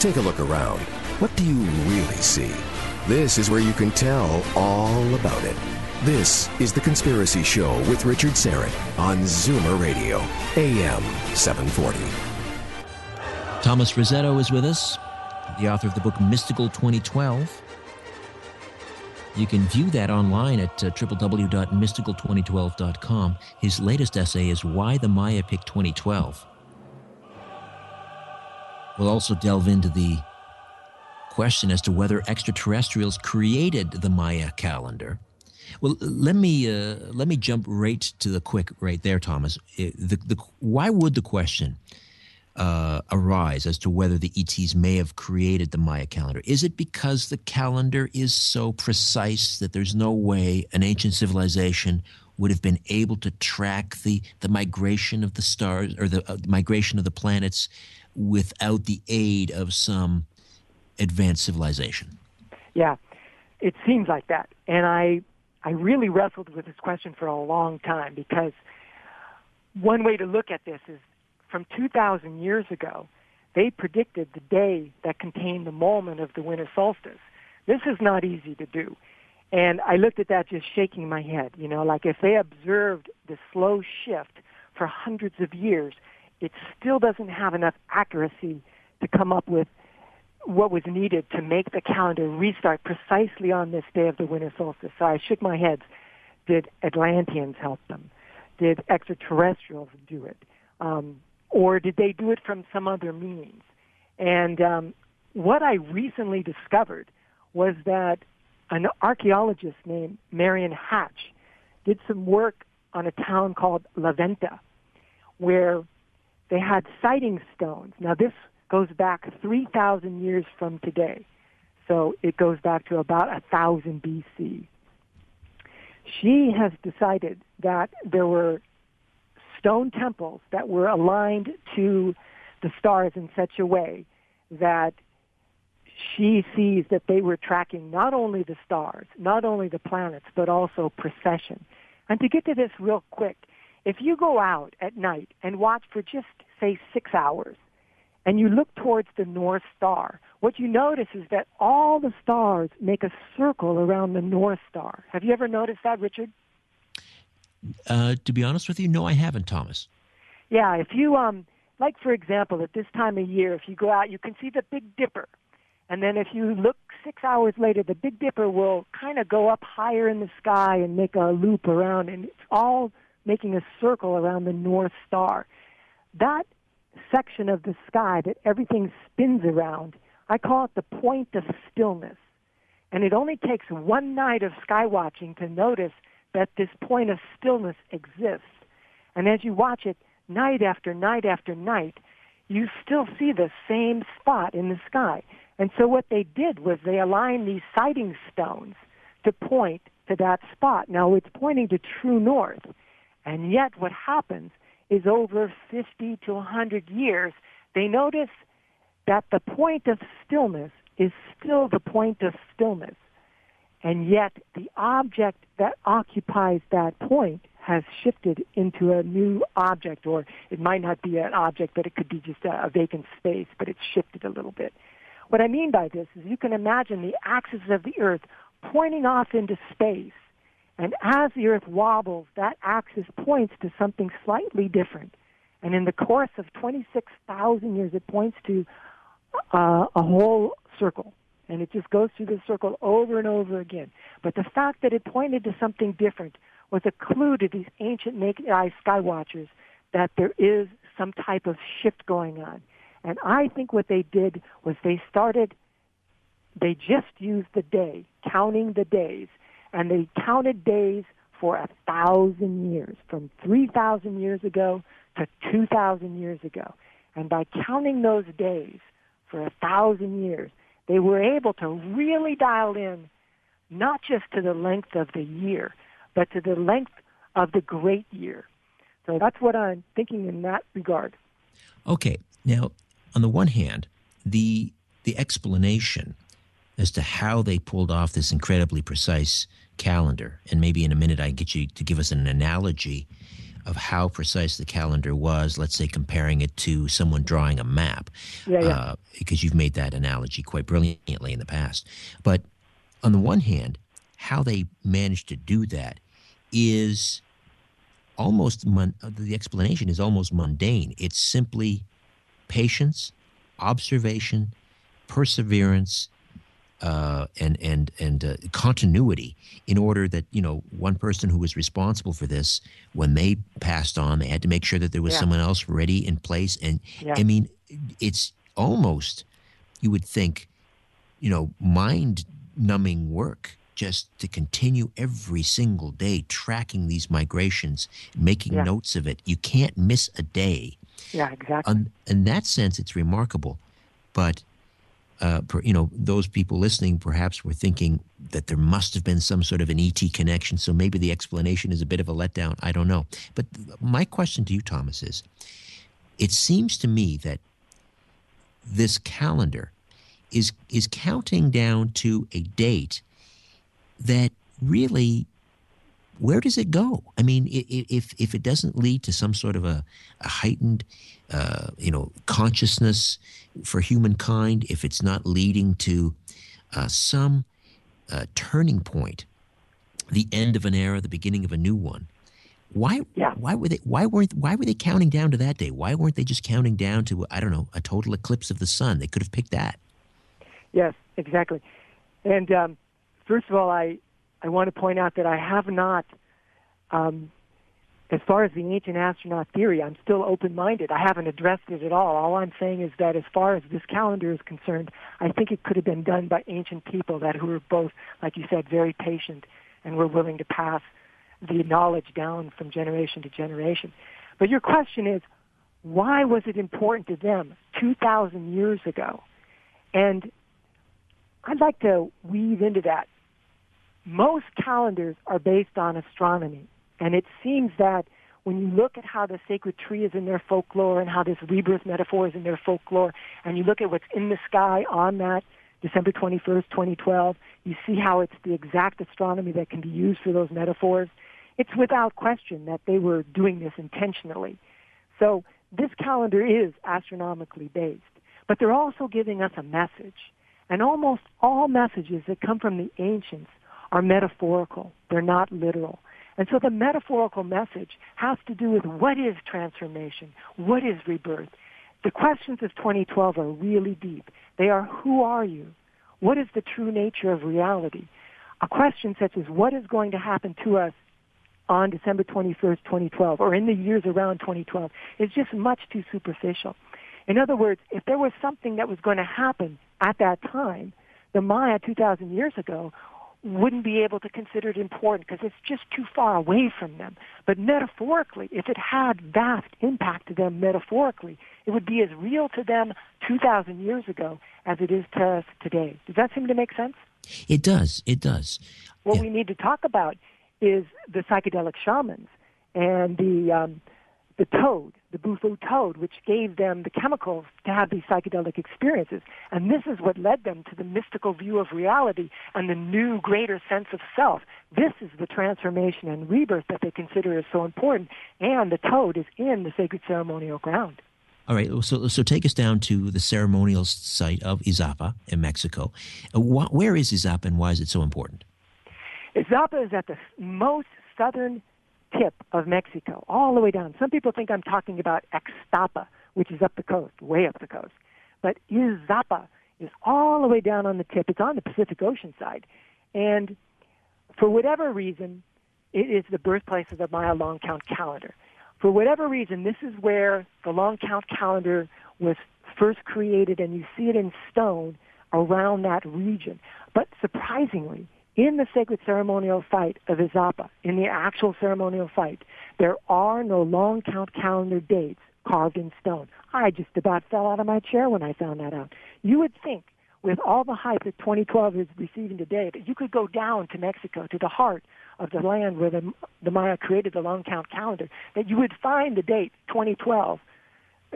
Take a look around. What do you really see? This is where you can tell all about it. This is The Conspiracy Show with Richard Syrett on Zoomer Radio, AM 740. Thomas Razzeto is with us, the author of the book Mystical 2012. You can view that online at www.mystical2012.com. His latest essay is Why the Maya Picked 2012. We'll also delve into the question as to whether extraterrestrials created the Maya calendar. Well, let me jump right to the quick right there, Thomas. Why would the question arise as to whether the ETs may have created the Maya calendar? Is it because the calendar is so precise that there's no way an ancient civilization would have been able to track the migration of the stars or the migration of the planets without the aid of some advanced civilization? Yeah, it seems like that. And I really wrestled with this question for a long time, because one way to look at this is from 2,000 years ago, they predicted the day that contained the moment of the winter solstice. This is not easy to do. And I looked at that just shaking my head. You know, like if they observed the slow shift for hundreds of years, it still doesn't have enough accuracy to come up with what was needed to make the calendar restart precisely on this day of the winter solstice. So I shook my head. Did Atlanteans help them? Did extraterrestrials do it? Or did they do it from some other means? And what I recently discovered was that an archaeologist named Marion Hatch did some work on a town called La Venta, where they had sighting stones. Now, this goes back 3,000 years from today. So it goes back to about 1,000 BC. She has decided that there were stone temples that were aligned to the stars in such a way that she sees that they were tracking not only the stars, not only the planets, but also precession. And to get to this real quick, if you go out at night and watch for just, say, 6 hours, and you look towards the North Star, what you notice is that all the stars make a circle around the North Star. Have you ever noticed that, Richard? To be honest with you, no, I haven't, Thomas. Yeah, if you, like, for example, at this time of year, if you go out, you can see the Big Dipper. And then if you look 6 hours later, the Big Dipper will kind of go up higher in the sky and make a loop around, and it's all making a circle around the North Star. That section of the sky that everything spins around, I call it the point of stillness. And it only takes one night of sky watching to notice that this point of stillness exists. And as you watch it night after night after night, you still see the same spot in the sky. And so what they did was they aligned these sighting stones to point to that spot. Now, it's pointing to true north. And yet what happens is over 50 to 100 years, they notice that the point of stillness is still the point of stillness. And yet the object that occupies that point has shifted into a new object, or it might not be an object, but it could be just a vacant space, but it's shifted a little bit. What I mean by this is you can imagine the axis of the Earth pointing off into space. And as the Earth wobbles, that axis points to something slightly different. And in the course of 26,000 years, it points to a whole circle. And it just goes through the circle over and over again. But the fact that it pointed to something different was a clue to these ancient naked-eye sky watchers that there is some type of shift going on. And I think what they did was they just used the day, counting the days. And they counted days for 1,000 years, from 3,000 years ago to 2,000 years ago. And by counting those days for 1,000 years, they were able to really dial in not just to the length of the year, but to the length of the great year. So that's what I'm thinking in that regard. Okay. Now, on the one hand, the explanation as to how they pulled off this incredibly precise calendar, and maybe in a minute I get you to give us an analogy of how precise the calendar was, let's say comparing it to someone drawing a map, because you've made that analogy quite brilliantly in the past. But on the one hand, how they managed to do that is almost, the explanation is almost mundane. It's simply patience, observation, perseverance, and continuity, in order that, one person who was responsible for this, when they passed on, they had to make sure that there was someone else ready in place. And I mean, it's almost, you would think, mind-numbing work just to continue every single day tracking these migrations, making notes of it. You can't miss a day. Yeah, exactly. In that sense, it's remarkable. But those people listening perhaps were thinking that there must have been some sort of an ET connection, so maybe the explanation is a bit of a letdown. I don't know. But my question to you, Thomas, is, it seems to me that this calendar is counting down to a date that really, where does it go? I mean, if it doesn't lead to some sort of a heightened, consciousness for humankind, if it's not leading to some turning point, the end of an era, the beginning of a new one, why were they counting down to that day? Why weren't they just counting down to, I don't know, a total eclipse of the sun? They could have picked that. Yes, exactly. And first of all, I want to point out that I have not, as far as the ancient astronaut theory, I'm still open-minded. I haven't addressed it at all. All I'm saying is that as far as this calendar is concerned, I think it could have been done by ancient people who were both, like you said, very patient and were willing to pass the knowledge down from generation to generation. But your question is, why was it important to them 2,000 years ago? And I'd like to weave into that. Most calendars are based on astronomy, and it seems that when you look at how the sacred tree is in their folklore and how this rebirth metaphor is in their folklore, and you look at what's in the sky on that December 21st, 2012, you see how it's the exact astronomy that can be used for those metaphors. It's without question that they were doing this intentionally. So this calendar is astronomically based, but they're also giving us a message. And almost all messages that come from the ancients are metaphorical. They're not literal. And so the metaphorical message has to do with what is transformation, what is rebirth. The questions of 2012 are really deep. They are, who are you? What is the true nature of reality? A question such as, what is going to happen to us on December 21st, 2012, or in the years around 2012, is just much too superficial. In other words, if there was something that was going to happen at that time, the Maya 2,000 years ago wouldn't be able to consider it important because it's just too far away from them. But metaphorically, if it had vast impact to them metaphorically, it would be as real to them 2,000 years ago as it is to us today. Does that seem to make sense? It does. It does. What we need to talk about is the psychedelic shamans and the toad, the bufo toad, which gave them the chemicals to have these psychedelic experiences. And this is what led them to the mystical view of reality and the new, greater sense of self. This is the transformation and rebirth that they consider is so important. And the toad is in the sacred ceremonial ground. All right, so take us down to the ceremonial site of Izapa in Mexico. Where is Izapa and why is it so important? Izapa is at the most southern tip of Mexico, all the way down. Some people think I'm talking about Ixtapa, which is up the coast, way up the coast. But Izapa is all the way down on the tip. It's on the Pacific Ocean side. And for whatever reason, it is the birthplace of the Maya long count calendar. For whatever reason, this is where the long count calendar was first created, and you see it in stone around that region. But surprisingly, in the sacred ceremonial site of Izapa, in the actual ceremonial site, there are no long count calendar dates carved in stone. I just about fell out of my chair when I found that out. You would think, with all the hype that 2012 is receiving today, that you could go down to Mexico, to the heart of the land where the Maya created the long count calendar, that you would find the date 2012,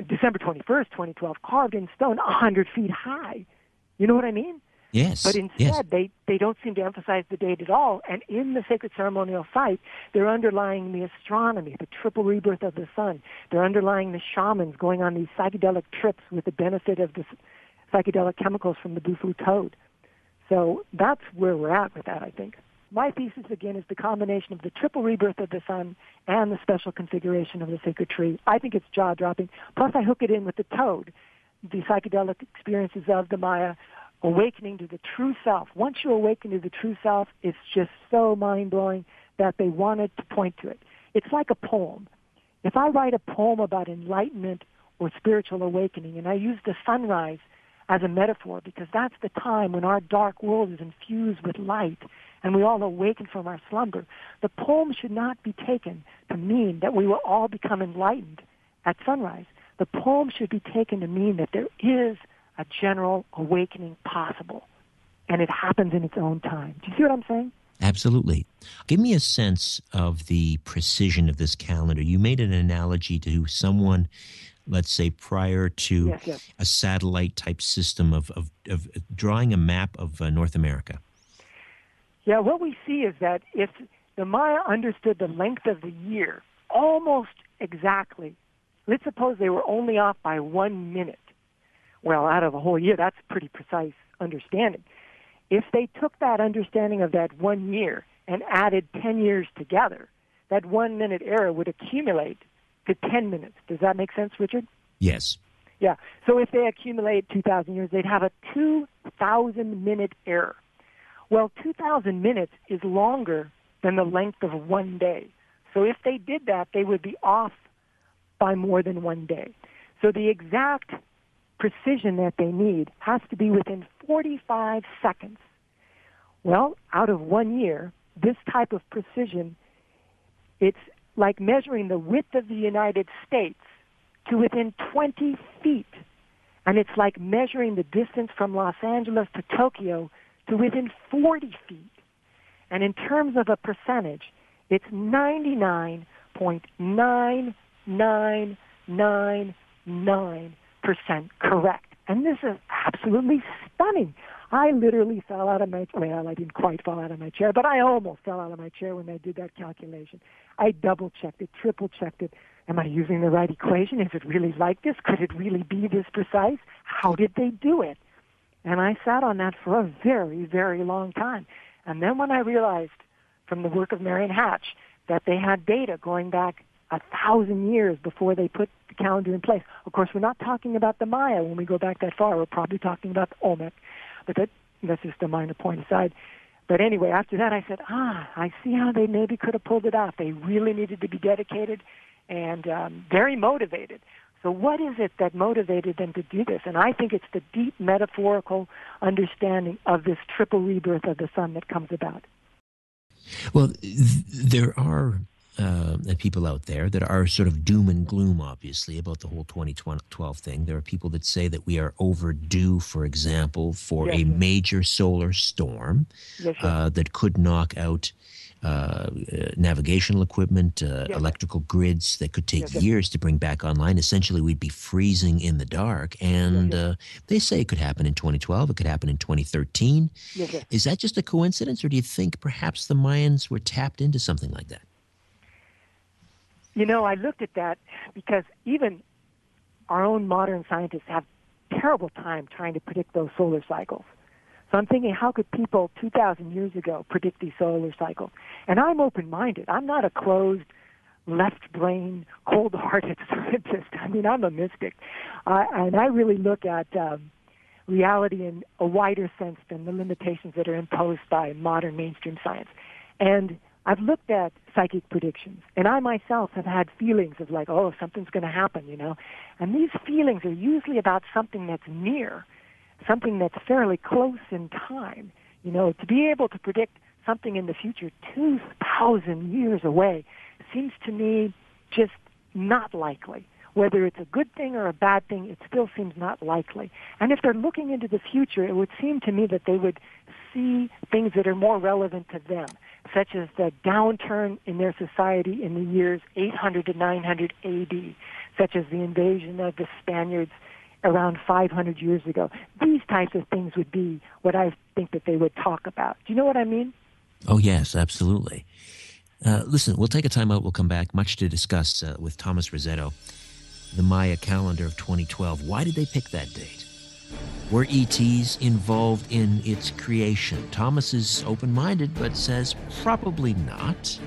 December 21st, 2012, carved in stone 100 feet high. You know what I mean? Yes. But instead, they don't seem to emphasize the date at all. And in the sacred ceremonial site, they're underlying the astronomy, the triple rebirth of the sun. They're underlying the shamans going on these psychedelic trips with the benefit of the psychedelic chemicals from the bufu toad. So that's where we're at with that, I think. My thesis, again, is the combination of the triple rebirth of the sun and the special configuration of the sacred tree. I think it's jaw-dropping. Plus, I hook it in with the toad, the psychedelic experiences of the Maya, awakening to the true self. Once you awaken to the true self, it's just so mind-blowing that they wanted to point to it. It's like a poem. If I write a poem about enlightenment or spiritual awakening, and I use the sunrise as a metaphor because that's the time when our dark world is infused with light and we all awaken from our slumber, the poem should not be taken to mean that we will all become enlightened at sunrise. The poem should be taken to mean that there is a general awakening possible, and it happens in its own time. Do you see what I'm saying? Absolutely. Give me a sense of the precision of this calendar. You made an analogy to someone, let's say, prior to a satellite-type system of drawing a map of North America. Yeah, what we see is that if the Maya understood the length of the year almost exactly, let's suppose they were only off by 1 minute. Well, out of a whole year, that's pretty precise understanding. If they took that understanding of that 1 year and added 10 years together, that 1 minute error would accumulate to 10 minutes. Does that make sense, Richard? Yes. Yeah. So if they accumulate 2,000 years, they'd have a 2,000-minute error. Well, 2,000 minutes is longer than the length of 1 day. So if they did that, they would be off by more than 1 day. So the exact precision that they need has to be within 45 seconds. Well, out of 1 year, this type of precision, it's like measuring the width of the United States to within 20 feet. And it's like measuring the distance from Los Angeles to Tokyo to within 40 feet. And in terms of a percentage, it's 99.9999% correct. And this is absolutely stunning. I literally fell out of my chair. Well, I didn't quite fall out of my chair, but I almost fell out of my chair when I did that calculation. I double-checked it, triple-checked it. Am I using the right equation? Is it really like this? Could it really be this precise? How did they do it? And I sat on that for a very, very long time. And then when I realized from the work of Marion Hatch that they had data going back 1,000 years before they put the calendar in place. Of course, we're not talking about the Maya when we go back that far. We're probably talking about the Olmec, but that's just a minor point aside. But anyway, after that, I said, I see how they maybe could have pulled it off. They really needed to be dedicated and very motivated. So what is it that motivated them to do this? And I think it's the deep metaphorical understanding of this triple rebirth of the sun that comes about. Well, there are people out there that are sort of doom and gloom, obviously, about the whole 2012 thing. There are people that say that we are overdue, for example, for a major solar storm that could knock out navigational equipment, electrical grids that could take years to bring back online. Essentially, we'd be freezing in the dark. And they say it could happen in 2012. It could happen in 2013. Is that just a coincidence, or do you think perhaps the Mayans were tapped into something like that? You know, I looked at that because even our own modern scientists have terrible time trying to predict those solar cycles. So I'm thinking, how could people 2,000 years ago predict these solar cycles? And I'm open-minded. I'm not a closed, left-brain, cold-hearted scientist. I mean, I'm a mystic. And I really look at reality in a wider sense than the limitations that are imposed by modern mainstream science. And I've looked at psychic predictions, and I myself have had feelings of like, oh, something's going to happen, you know. And these feelings are usually about something that's near, something that's fairly close in time. You know, to be able to predict something in the future 2,000 years away seems to me just not likely. Whether it's a good thing or a bad thing, it still seems not likely. And if they're looking into the future, it would seem to me that they would see things that are more relevant to them, such as the downturn in their society in the years 800 to 900 AD, such as the invasion of the Spaniards around 500 years ago. These types of things would be what I think that they would talk about. Do you know what I mean? Oh, yes, absolutely. Listen, we'll take a time out. We'll come back. Much to discuss with Thomas Razzeto. The Maya calendar of 2012. Why did they pick that date? Were ETs involved in its creation? Thomas is open-minded, but says probably not.